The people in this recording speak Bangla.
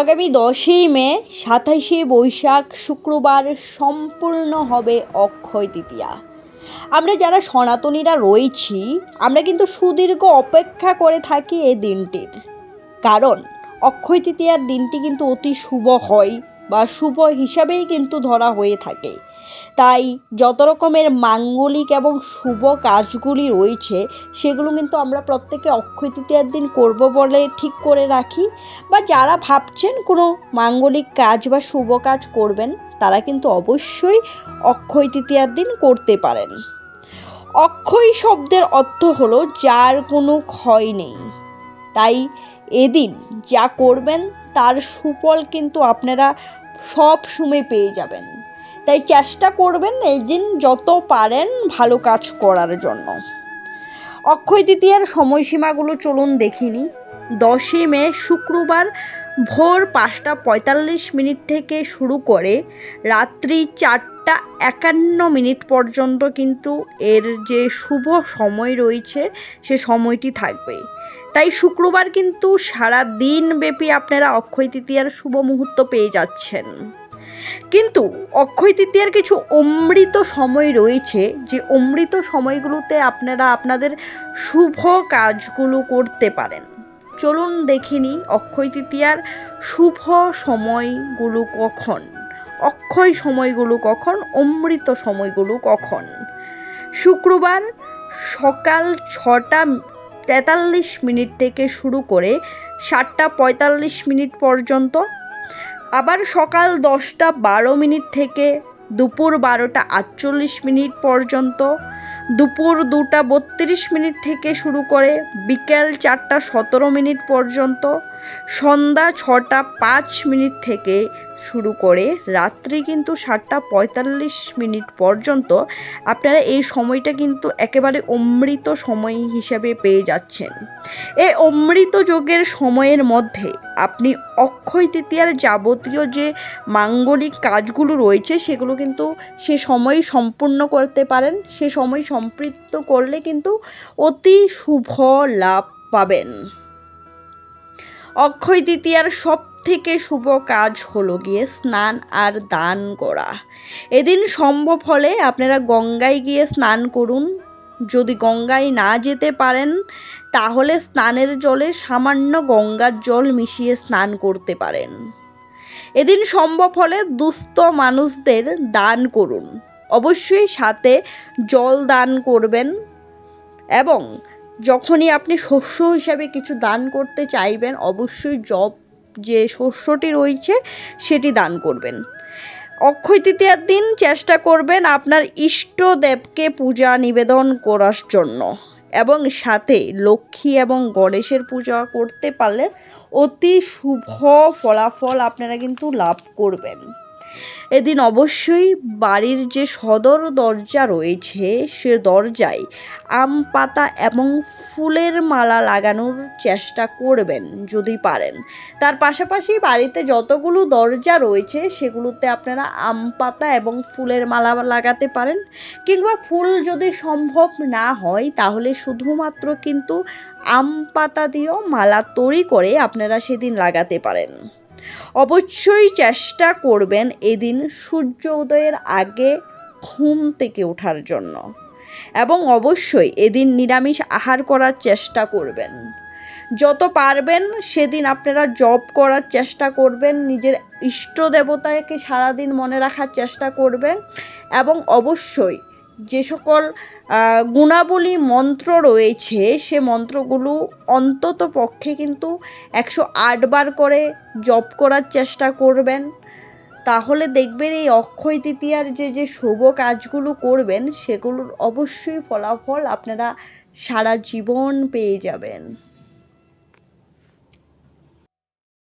আগামী 10ই মে 27শে বৈশাখ শুক্রবার সম্পূর্ণ হবে অক্ষয় তৃতীয়া। আমরা যারা সনাতনীরা রয়েছি আমরা কিন্তু সুদীর্ঘ অপেক্ষা করে থাকি এই দিনটির, কারণ অক্ষয় তৃতীয়ার দিনটি কিন্তু অতি শুভ হয় বা শুভ হিসাবেই কিন্তু ধরা হয়ে থাকে। তাই যত রকমের মাঙ্গলিক এবং শুভ কাজগুলি রয়েছে সেগুলো কিন্তু আমরা প্রত্যেকে অক্ষয় তৃতীয়ার দিন করব বলে ঠিক করে রাখি, বা যারা ভাবছেন কোনো মাঙ্গলিক কাজ বা শুভ কাজ করবেন তারা কিন্তু অবশ্যই অক্ষয় তৃতীয়ার দিন করতে পারেন। অক্ষয় শব্দের অর্থ হলো যার কোনো ক্ষয় নেই, তাই এদিন যা করবেন তার সুফল কিন্তু আপনারা সব সময় পেয়ে যাবেন। তাই চেষ্টা করবেন এই দিন যত পারেন ভালো কাজ করার জন্য। অক্ষয় তৃতীয়ার সময়সীমাগুলো চলুন দেখিনি। 10ই মে শুক্রবার ভোর 5টা 45 থেকে শুরু করে রাত্রি 4টা 51 পর্যন্ত কিন্তু এর যে শুভ সময় রয়েছে সে সময়টি থাকবে। তাই শুক্রবার কিন্তু সারা দিন ব্যাপী আপনারা অক্ষয় তৃতীয়ার শুভ মুহূর্ত পেয়ে যাচ্ছেন। কিন্তু অক্ষয় তৃতীয়ার কিছু অমৃত সময় রয়েছে, যে অমৃত সময়গুলোতে আপনারা আপনাদের শুভ কাজগুলো করতে পারেন। চলুন দেখিনি অক্ষয় তৃতীয়ার শুভ সময়গুলো কখন, অক্ষয় সময়গুলো কখন, অমৃত সময়গুলো কখন। শুক্রবার সকাল 6টা 43 থেকে শুরু করে 7টা 45 পর্যন্ত, আবার সকাল 10টা 12 থেকে দুপুর 12টা 48 পর্যন্ত, দুপুর 2টা 32 থেকে শুরু করে বিকেল 4টা 17 পর্যন্ত, সন্ধ্যা 6টা 5 থেকে শুরু করে রাত্রি কিন্তু 7টা 45 পর্যন্ত আপনারা এই সময়টা কিন্তু একেবারে অমৃত সময় হিসাবে পেয়ে যাচ্ছেন। এই অমৃত যোগের সময়ের মধ্যে আপনি অক্ষয় তৃতীয়ার যাবতীয় যে মাঙ্গলিক কাজগুলো রয়েছে সেগুলো কিন্তু সে সময় সম্পূর্ণ করতে পারেন। সে সময় সম্পৃক্ত করলে কিন্তু অতি শুভ লাভ পাবেন। অক্ষয় তৃতীয়ার সব থেকে শুভ কাজ হলো গিয়ে স্নান আর দান করা। এদিন সম্ভব হলে আপনারা গঙ্গায় গিয়ে স্নান করুন। যদি গঙ্গায় না যেতে পারেন তাহলে স্নানের জলে সামান্য গঙ্গার জল মিশিয়ে স্নান করতে পারেন। এদিন সম্ভব হলে দুস্থ মানুষদের দান করুন, অবশ্যই সাথে জল দান করবেন। এবং যখনই আপনি শস্য হিসাবে কিছু দান করতে চাইবেন অবশ্যই যে শস্যটি রয়েছে সেটি দান করবেন। অক্ষয় তৃতীয়ার দিন চেষ্টা করবেন আপনার ইষ্টদেবকে পূজা নিবেদন করার জন্য, এবং সাথে লক্ষ্মী এবং গণেশের পূজা করতে পারলে অতি শুভ ফলাফল আপনারা কিন্তু লাভ করবেন। এদিন অবশ্যই বাড়ির যে সদর দরজা রয়েছে সে দরজায় আম পাতা এবং ফুলের মালা লাগানোর চেষ্টা করবেন যদি পারেন। তার পাশাপাশি বাড়িতে যতগুলো দরজা রয়েছে সেগুলোতে আপনারা আম পাতা এবং ফুলের মালা লাগাতে পারেন, কিংবা ফুল যদি সম্ভব না হয় তাহলে শুধুমাত্র কিন্তু আম পাতা দিয়েও মালা তৈরি করে আপনারা সেদিন লাগাতে পারেন। অবশ্যই চেষ্টা করবেন এদিন সূর্য উদয়ের আগে ঘুম থেকে ওঠার জন্য, এবং অবশ্যই এদিন নিরামিষ আহার করার চেষ্টা করবেন। যত পারবেন সেদিন আপনারা জপ করার চেষ্টা করবেন, নিজের ইষ্ট দেবতাকে সারাদিন মনে রাখার চেষ্টা করবেন, এবং অবশ্যই যে সকল গুণাবলী মন্ত্র রয়েছে সে মন্ত্রগুলো অন্তত পক্ষে কিন্তু 108 বার করে জপ করার চেষ্টা করবেন। তাহলে দেখবেন এই অক্ষয় তৃতীয়ার যে শুভ কাজগুলো করবেন সেগুলোর অবশ্যই ফলাফল আপনারা সারা জীবন পেয়ে যাবেন।